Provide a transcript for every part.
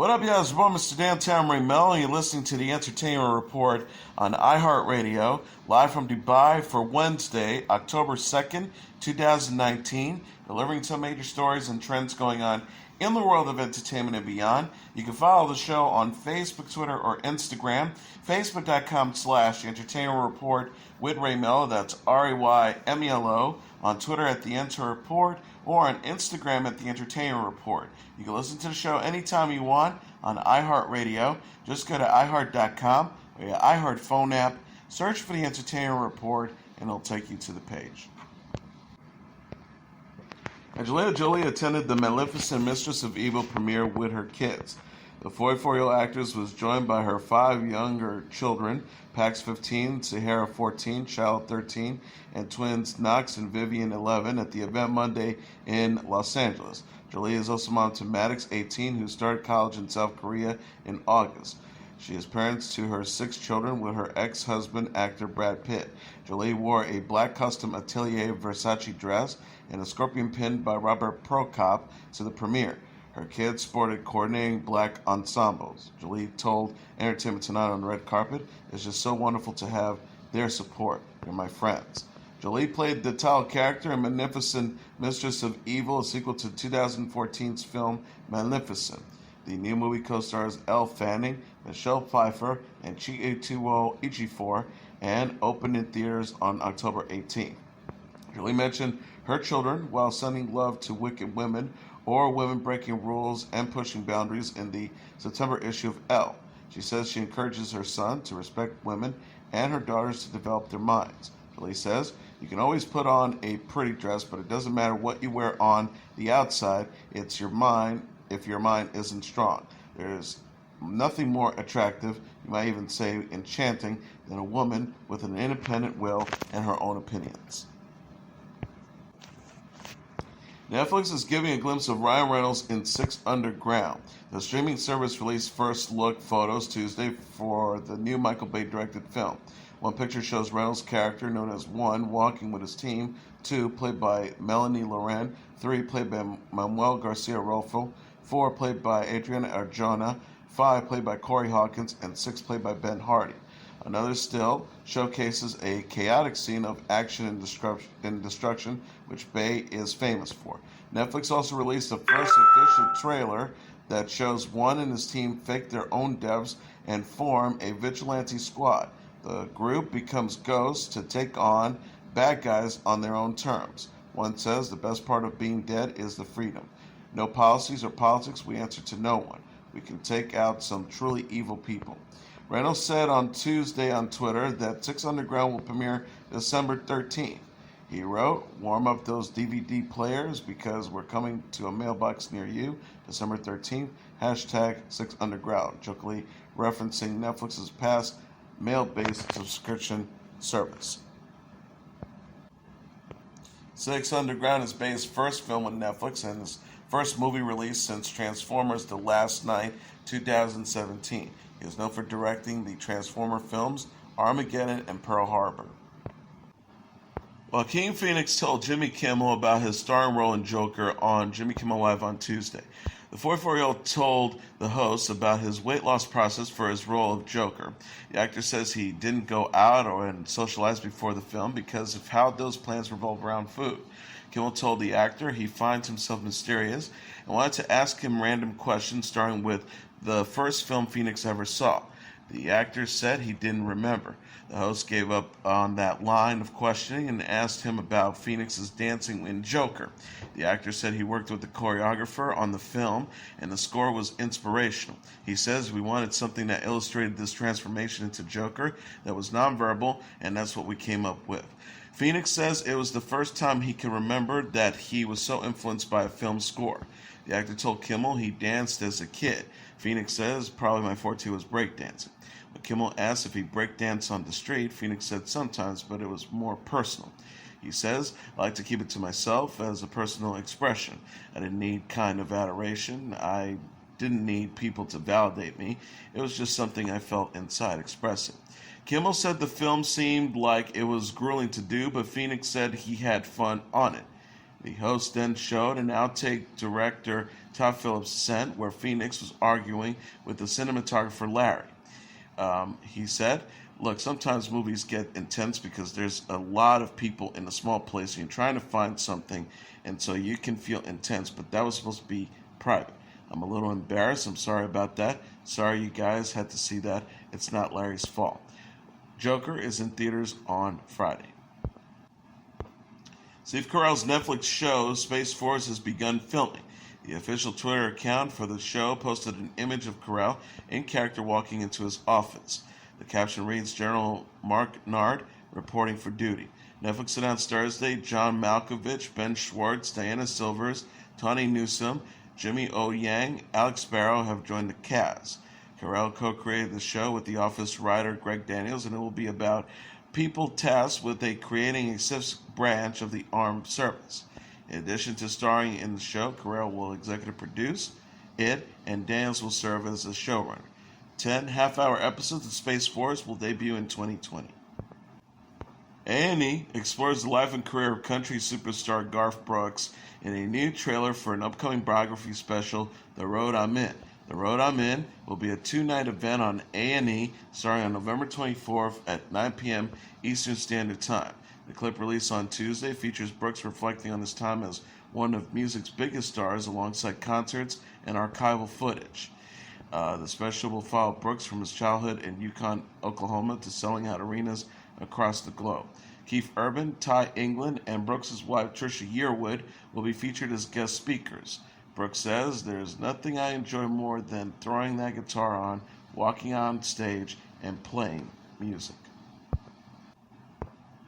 What up, y'all? It's Mr. Downtown Rami Malek, and you're listening to the Entertainment Report on iHeartRadio, live from Dubai for Wednesday, October 2nd, 2019, delivering some major stories and trends going on in the world of entertainment and beyond. You can follow the show on Facebook, Twitter, or Instagram. Facebook.com/Entertainment Report with Ray Melo, that's RAYMELO. On Twitter at The Enter Report, or on Instagram at The Entertainment Report. You can listen to the show anytime you want on iHeartRadio. Just go to iHeart.com or your iHeart phone app, search for The Entertainment Report, and it'll take you to the page. Angelina Jolie attended the Maleficent Mistress of Evil premiere with her kids. The 44-year-old actress was joined by her 5 younger children, Pax 15, Sahara 14, Charlotte 13, and twins Knox and Vivian 11 at the event Monday in Los Angeles. Jolie is also mom to Maddox 18, who started college in South Korea in August. She is parents to her 6 children with her ex-husband, actor Brad Pitt. Jolie wore a black custom Atelier Versace dress and a scorpion pinned by Robert Prokop to the premiere. Her kids sported coordinating black ensembles. Jolie told Entertainment Tonight on the red carpet, "It's just so wonderful to have their support. They're my friends." Jolie played the title character in Magnificent Mistress of Evil, a sequel to 2014's film Maleficent. The new movie co-stars Elle Fanning, Michelle Pfeiffer, and Chiwetel Ejiofor, and opened in theaters on October 18th. Jolie mentioned her children while sending love to wicked women or women breaking rules and pushing boundaries in the September issue of Elle. She says she encourages her son to respect women and her daughters to develop their minds. Jolie says, "You can always put on a pretty dress, but it doesn't matter what you wear on the outside. It's your mind if your mind isn't strong. There's nothing more attractive, you might even say enchanting, than a woman with an independent will and her own opinions." Netflix is giving a glimpse of Ryan Reynolds in Six Underground. The streaming service released first look photos Tuesday for the new Michael Bay-directed film. One picture shows Reynolds' character, known as One, walking with his team, 2, played by Melanie Laurent, 3, played by Manuel Garcia-Rolfo, 4, played by Adriana Arjona, 5, played by Corey Hawkins, and 6, played by Ben Hardy. Another still showcases a chaotic scene of action and destruction, which Bay is famous for. Netflix also released the first official trailer that shows One and his team fake their own deaths and form a vigilante squad. The group becomes ghosts to take on bad guys on their own terms. One says, "The best part of being dead is the freedom. No policies or politics, we answer to no one. We can take out some truly evil people." Reynolds said on Tuesday on Twitter that Six Underground will premiere December 13th. He wrote, "Warm up those DVD players because we're coming to a mailbox near you, December 13th, hashtag Six Underground," jokingly referencing Netflix's past mail-based subscription service. Six Underground is Bay's first film on Netflix and his first movie release since Transformers: The Last Knight, 2017. He is known for directing the Transformer films Armageddon and Pearl Harbor. Joaquin Phoenix told Jimmy Kimmel about his starring role in Joker on Jimmy Kimmel Live on Tuesday. The 44-year-old told the host about his weight loss process for his role of Joker. The actor says he didn't go out or socialize before the film because of how those plans revolve around food. Kimmel told the actor he finds himself mysterious and wanted to ask him random questions, starting with the first film Phoenix ever saw. The actor said he didn't remember. The host gave up on that line of questioning and asked him about Phoenix's dancing in Joker. The actor said he worked with the choreographer on the film and the score was inspirational. He says, "We wanted something that illustrated this transformation into Joker that was nonverbal, and that's what we came up with." Phoenix says it was the first time he can remember that he was so influenced by a film score. The actor told Kimmel he danced as a kid. Phoenix says, "Probably my forte was breakdancing." When Kimmel asked if he breakdanced on the street, Phoenix said sometimes, but it was more personal. He says, "I like to keep it to myself as a personal expression. I didn't need kind of adoration. I didn't need people to validate me. It was just something I felt inside expressing." Kimmel said the film seemed like it was grueling to do, but Phoenix said he had fun on it. The host then showed an outtake director Todd Phillips sent where Phoenix was arguing with the cinematographer Larry. He said, look, sometimes movies get intense because there's a lot of people in a small place and you're trying to find something, and so you can feel intense, but that was supposed to be private. I'm a little embarrassed. I'm sorry about that. Sorry you guys had to see that. It's not Larry's fault. Joker is in theaters on Friday. Steve Carell's Netflix show Space Force has begun filming. The official Twitter account for the show posted an image of Carell in character walking into his office. The caption reads, General Mark Nard reporting for duty. Netflix announced Thursday John Malkovich, Ben Schwartz, Diana Silvers, Tawny Newsome, Jimmy O. Yang, Alex Sparrow have joined the cast. Carell co-created the show with The Office writer Greg Daniels, and it will be about people tasked with creating a specific branch of the armed service. In addition to starring in the show, Carell will executive produce it, and Daniels will serve as a showrunner. 10 half-hour episodes of Space Force will debut in 2020. A&E explores the life and career of country superstar Garth Brooks in a new trailer for an upcoming biography special, The Road I'm In. The Road I'm In will be a 2-night event on A&E starting on November 24th at 9 p.m. Eastern Standard Time. The clip released on Tuesday features Brooks reflecting on his time as one of music's biggest stars alongside concerts and archival footage. The special will follow Brooks from his childhood in Yukon, Oklahoma to selling out arenas across the globe. Keith Urban, Ty England, and Brooks' wife Trisha Yearwood will be featured as guest speakers. Brooks says, there's nothing I enjoy more than throwing that guitar on, walking on stage, and playing music.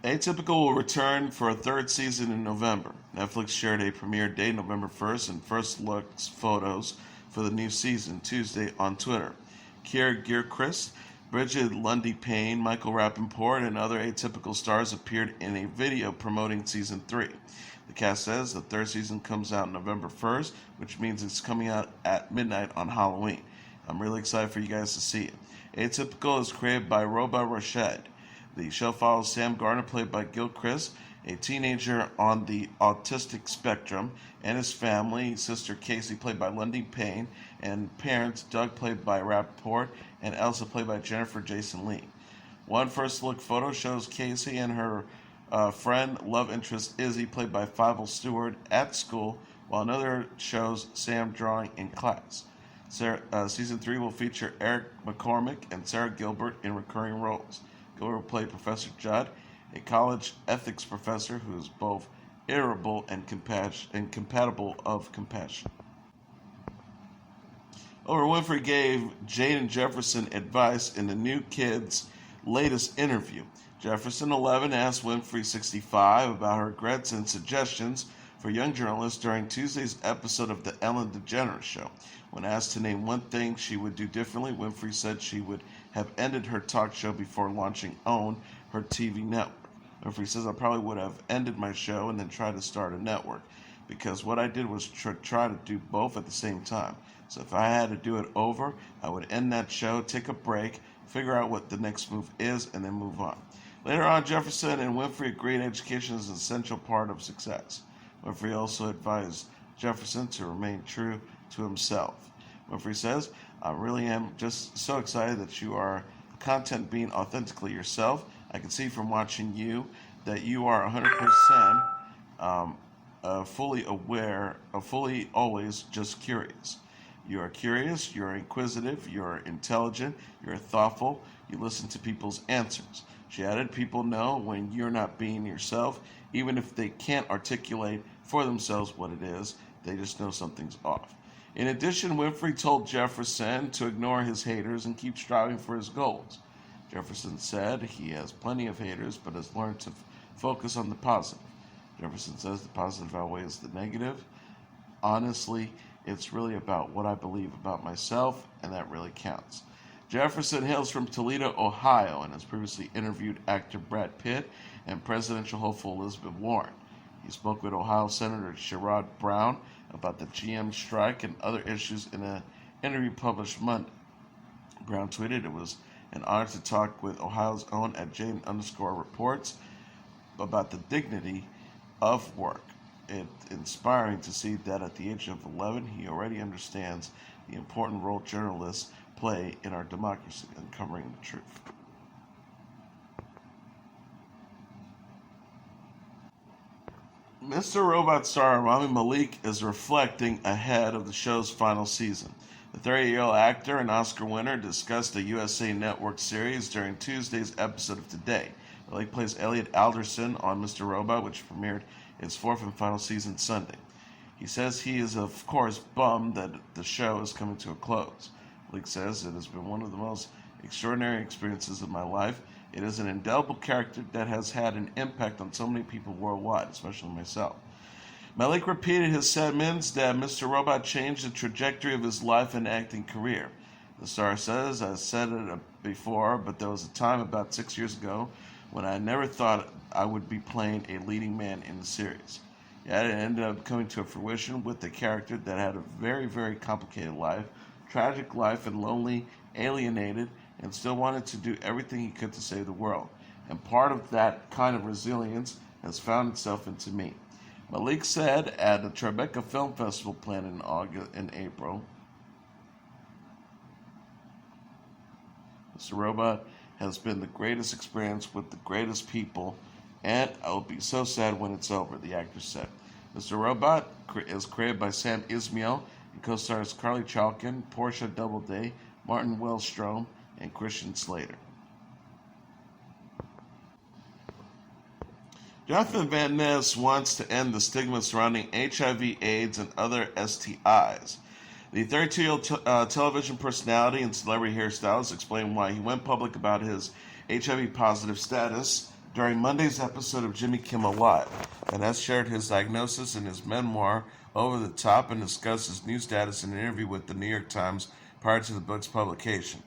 Atypical will return for a third season in November. Netflix shared a premiere date November 1st and first looks photos for the new season Tuesday on Twitter. Keira Gilchrist, Bridget Lundy Payne, Michael Rappaport, and other Atypical stars appeared in a video promoting season 3. The cast says the third season comes out November 1st, which means it's coming out at midnight on Halloween. I'm really excited for you guys to see it. Atypical is created by Roba Rashid. The show follows Sam Gardner, played by Gilchrist, a teenager on the autistic spectrum, and his family, sister Casey, played by Lundy Payne, and parents, Doug, played by Rappaport, and Elsa, played by Jennifer Jason Leigh. One first look photo shows Casey and her friend, love interest Izzy, played by Fievel Stewart, at school, while another shows Sam drawing in class. Season 3 will feature Eric McCormick and Sarah Gilbert in recurring roles. Gilbert will play Professor Judd, a college ethics professor who is both irritable and compatible of compassion. Oprah Winfrey gave Jaden Jefferson advice in the New Kid's latest interview. Jefferson, 11, asked Winfrey, 65, about her regrets and suggestions for young journalists during Tuesday's episode of The Ellen DeGeneres Show. When asked to name one thing she would do differently, Winfrey said she would have ended her talk show before launching OWN, her TV network. Winfrey says, I probably would have ended my show and then tried to start a network, because what I did was try to do both at the same time. So if I had to do it over, I would end that show, take a break, figure out what the next move is, and then move on. Later on, Jefferson and Winfrey agreed education is an essential part of success. Winfrey also advised Jefferson to remain true to himself. Winfrey says, I really am just so excited that you are content being authentically yourself. I can see from watching you that you are 100% fully aware, fully always just curious. You are curious, you're inquisitive, you're intelligent, you're thoughtful, you listen to people's answers. She added, people know when you're not being yourself, even if they can't articulate for themselves what it is, they just know something's off. In addition, Winfrey told Jefferson to ignore his haters and keep striving for his goals. Jefferson said he has plenty of haters, but has learned to focus on the positive. Jefferson says the positive outweighs the negative. Honestly, it's really about what I believe about myself, and that really counts. Jefferson hails from Toledo, Ohio, and has previously interviewed actor Brad Pitt and presidential hopeful Elizabeth Warren. He spoke with Ohio Senator Sherrod Brown about the GM strike and other issues in an interview published Monday. Brown tweeted, it was an honor to talk with Ohio's own at Jaden_reports about the dignity of work. it's inspiring to see that at the age of 11, he already understands the important role journalists play in our democracy, uncovering the truth. Mr. Robot star Rami Malek is reflecting ahead of the show's final season. The 30-year-old actor and Oscar winner discussed the USA Network series during Tuesday's episode of Today. Malek plays Elliot Alderson on Mr. Robot, which premiered its fourth and final season Sunday. He says he is, of course, bummed that the show is coming to a close. Malek says, "It has been one of the most extraordinary experiences of my life. It is an indelible character that has had an impact on so many people worldwide, especially myself." Malek repeated his sentiments that Mr. Robot changed the trajectory of his life and acting career. The star says, "I said it before, but there was a time about 6 years ago when I never thought I would be playing a leading man in the series. Yet it ended up coming to fruition with a character that had a very, very complicated life, tragic life, and lonely, alienated, and still wanted to do everything he could to save the world. And part of that kind of resilience has found itself into me." Malek said at the Tribeca Film Festival planned in April, "Mr. Robot has been the greatest experience with the greatest people, and I'll be so sad when it's over," the actor said. Mr. Robot is created by Sam Ismail and co-stars Carly Chalkin, Portia Doubleday, Martin Wellstrom, and Christian Slater. Jonathan Van Ness wants to end the stigma surrounding HIV, AIDS, and other STIs. The 32-year-old television personality and celebrity hairstylist explained why he went public about his HIV-positive status during Monday's episode of Jimmy Kimmel Live. Van Ness shared his diagnosis in his memoir, Over the Top, and discussed his new status in an interview with the New York Times prior to the book's publication.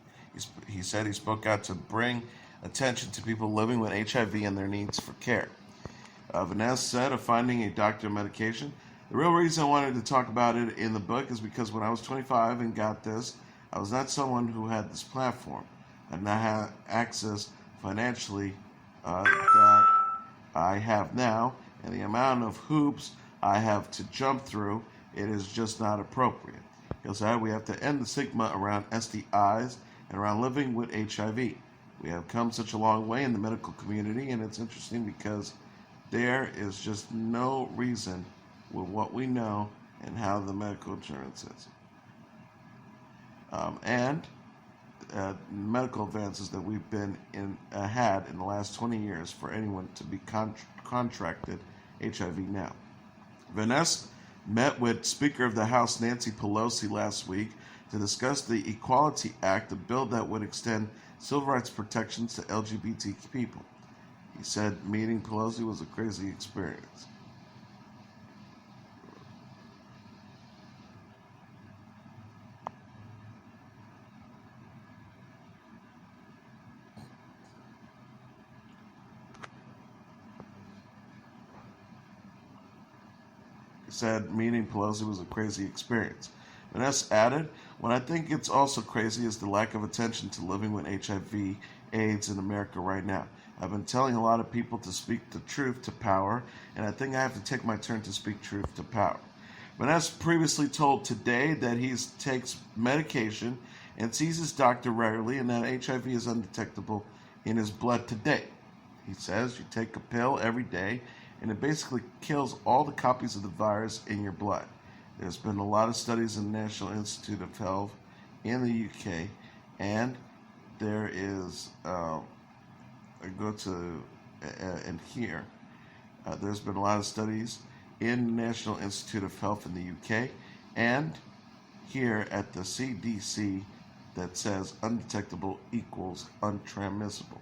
He said he spoke out to bring attention to people living with HIV and their needs for care. Van Ness said of finding a doctor medication, "The real reason I wanted to talk about it in the book is because when I was 25 and got this, I was not someone who had this platform. I did not have access financially that I have now, and the amount of hoops I have to jump through, it is just not appropriate." He also said, "We have to end the stigma around STIs and around living with HIV. We have come such a long way in the medical community, and it's interesting because there is just no reason with what we know and how the medical insurance is. And medical advances that we've been had in the last 20 years for anyone to be contracted HIV now." Van Ness met with Speaker of the House Nancy Pelosi last week to discuss the Equality Act, a bill that would extend civil rights protections to LGBT people. He said meeting Pelosi was a crazy experience. Said meeting Pelosi was a crazy experience. Van Ness added, "What I think it's also crazy is the lack of attention to living with HIV, AIDS in America right now. I've been telling a lot of people to speak the truth to power, and I think I have to take my turn to speak truth to power." Van Ness previously told Today that he takes medication and sees his doctor regularly and that HIV is undetectable in his blood today. He says, "You take a pill every day and it basically kills all the copies of the virus in your blood. There's been a lot of studies in the National Institute of Health in the UK, and there is, there's been a lot of studies in the National Institute of Health in the UK, and here at the CDC that says undetectable equals untransmissible."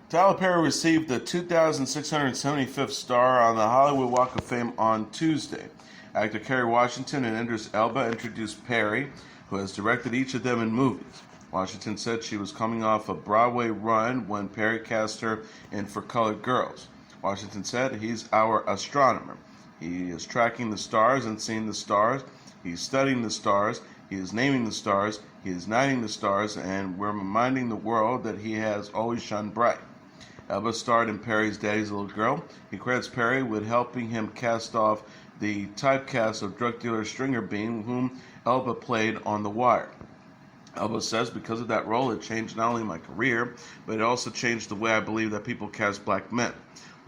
Tyler Perry received the 2,675th star on the Hollywood Walk of Fame on Tuesday. Actor Kerry Washington and Idris Elba introduced Perry, who has directed each of them in movies. Washington said she was coming off a Broadway run when Perry cast her in For Colored Girls. Washington said, "He's our astronomer. He is tracking the stars and seeing the stars. He's studying the stars. He is naming the stars. He is igniting the stars, and we're reminding the world that he has always shone bright." Elba starred in Perry's Daddy's Little Girl. He credits Perry with helping him cast off the typecast of drug dealer Stringer Bean, whom Elba played on The Wire. Elba says, because of that role, it changed not only my career, but it also changed the way I believe that people cast black men.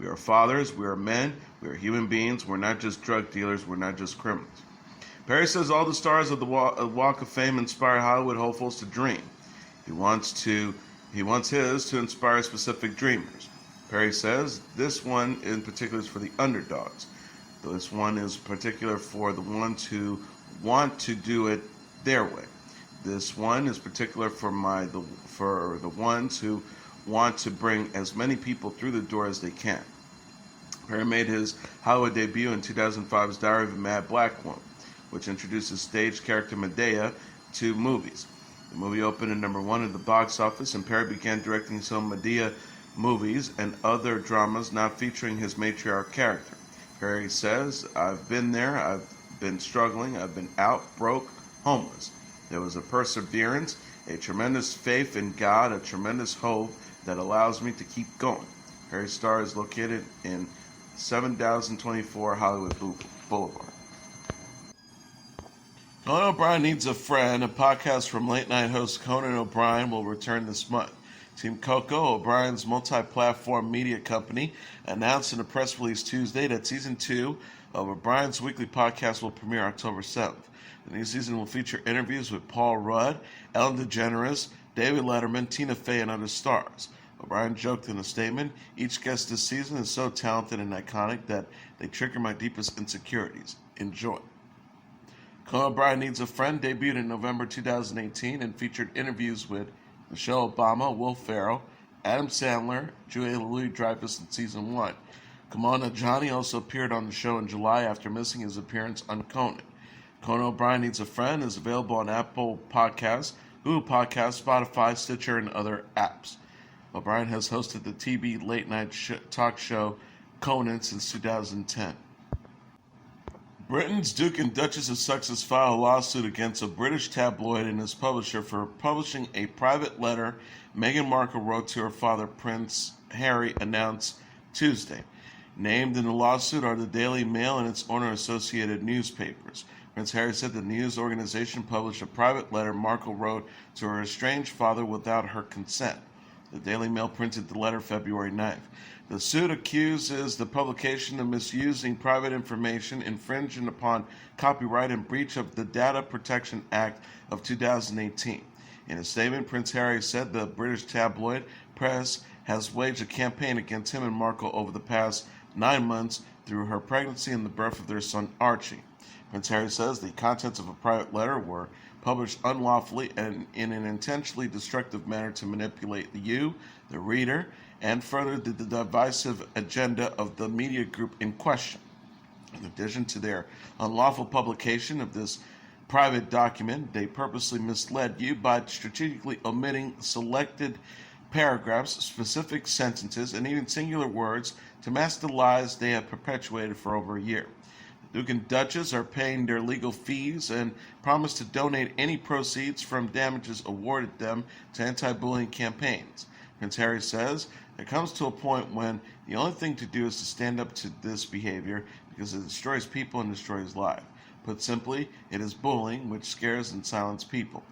We are fathers, we are men, we are human beings, we're not just drug dealers, we're not just criminals. Perry says all the stars of the Walk of Fame inspire Hollywood hopefuls to dream. He wants his to inspire specific dreamers. Perry says this one in particular is for the underdogs. This one is particular for the ones who want to do it their way. This one is particular for the ones who want to bring as many people through the door as they can. Perry made his Hollywood debut in 2005's Diary of a Mad Black Woman, which introduces stage character Medea to movies. The movie opened at #1 at the box office, and Perry began directing some Medea movies and other dramas not featuring his matriarch character. Perry says, I've been there, I've been struggling, I've been out, broke, homeless. There was a perseverance, a tremendous faith in God, a tremendous hope that allows me to keep going. Perry's star is located in 7024 Hollywood Boulevard. Conan O'Brien Needs a Friend, a podcast from late-night host Conan O'Brien, will return this month. Team Coco, O'Brien's multi-platform media company, announced in a press release Tuesday that Season 2 of O'Brien's weekly podcast will premiere October 7th. The new season will feature interviews with Paul Rudd, Ellen DeGeneres, David Letterman, Tina Fey, and other stars. O'Brien joked in a statement, each guest this season is so talented and iconic that they trigger my deepest insecurities. Enjoy. Conan O'Brien Needs a Friend debuted in November 2018 and featured interviews with Michelle Obama, Will Ferrell, Adam Sandler, Julia Louis-Dreyfus in Season 1. Kamal Nanjiani also appeared on the show in July after missing his appearance on Conan. Conan O'Brien Needs a Friend is available on Apple Podcasts, Google Podcasts, Spotify, Stitcher, and other apps. O'Brien has hosted the TV late-night talk show Conan since 2010. Britain's Duke and Duchess of Sussex filed a lawsuit against a British tabloid and its publisher for publishing a private letter Meghan Markle wrote to her father, Prince Harry, announced Tuesday. Named in the lawsuit are the Daily Mail and its owner Associated Newspapers. Prince Harry said the news organization published a private letter Markle wrote to her estranged father without her consent. The Daily Mail printed the letter February 9th. The suit accuses the publication of misusing private information, infringing upon copyright, and breach of the Data Protection Act of 2018. In a statement, Prince Harry said the British tabloid press has waged a campaign against him and Markle over the past 9 months through her pregnancy and the birth of their son Archie. Prince Harry says the contents of a private letter were published unlawfully and in an intentionally destructive manner to manipulate you, the reader, and further the divisive agenda of the media group in question. In addition to their unlawful publication of this private document, they purposely misled you by strategically omitting selected paragraphs, specific sentences, and even singular words to mask the lies they have perpetuated for over a year. The Duke and Duchess are paying their legal fees and promise to donate any proceeds from damages awarded them to anti-bullying campaigns. Prince Harry says, there comes to a point when the only thing to do is to stand up to this behavior because it destroys people and destroys life. Put simply, it is bullying which scares and silences people.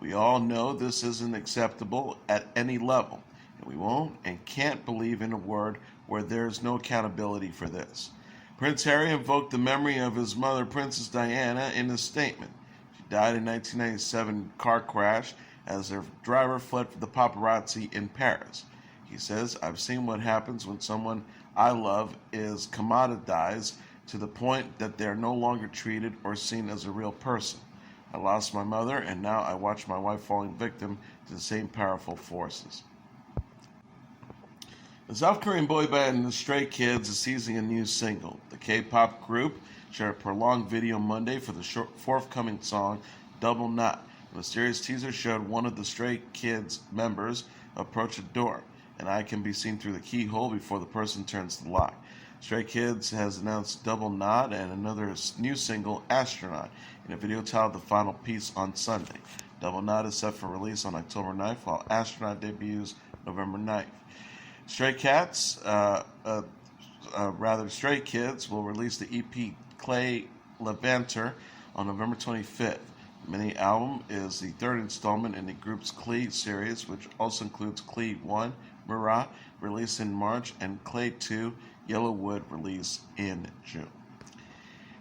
We all know this isn't acceptable at any level, and we won't and can't believe in a word where there is no accountability for this. Prince Harry invoked the memory of his mother, Princess Diana, in a statement. She died in 1997 car crash as their driver fled from the paparazzi in Paris. He says, I've seen what happens when someone I love is commoditized to the point that they're no longer treated or seen as a real person. I lost my mother, and now I watch my wife falling victim to the same powerful forces. The South Korean boy band The Stray Kids is teasing a new single. The K-pop group shared a prolonged video Monday for the forthcoming song, Double Knot. The mysterious teaser showed one of the Stray Kids members approach a door. An eye can be seen through the keyhole before the person turns the lock. Stray Kids has announced Double Knot and another new single, Astronaut, in a video titled The Final Piece on Sunday. Double Knot is set for release on October 9th, while Astronaut debuts November 9th. Stray Kids will release the EP Clay Levanter on November 25th. The mini album is the third installment in the group's Clay series, which also includes Clay 1, Murat, released in March, and Clay 2, Yellowwood, released in June.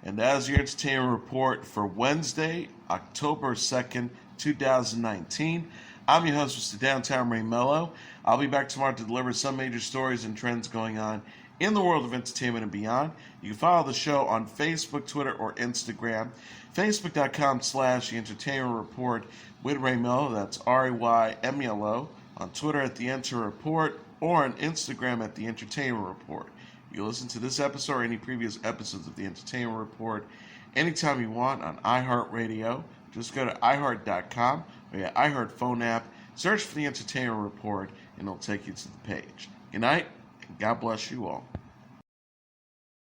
And that is your entertainment report for Wednesday, October 2nd, 2019. I'm your host, Mr. Downtown Ray Melo. I'll be back tomorrow to deliver some major stories and trends going on in the world of entertainment and beyond. You can follow the show on Facebook, Twitter, or Instagram. Facebook.com/The Entertainment Report with Ray Melo. That's RAYMELO. On Twitter at The Enter Report, or on Instagram at The Entertainment Report. You can listen to this episode or any previous episodes of The Entertainment Report anytime you want on iHeartRadio. Just go to iHeart.com or your iHeart phone app, search for The Entertainment Report, and it'll take you to the page. Good night, and God bless you all.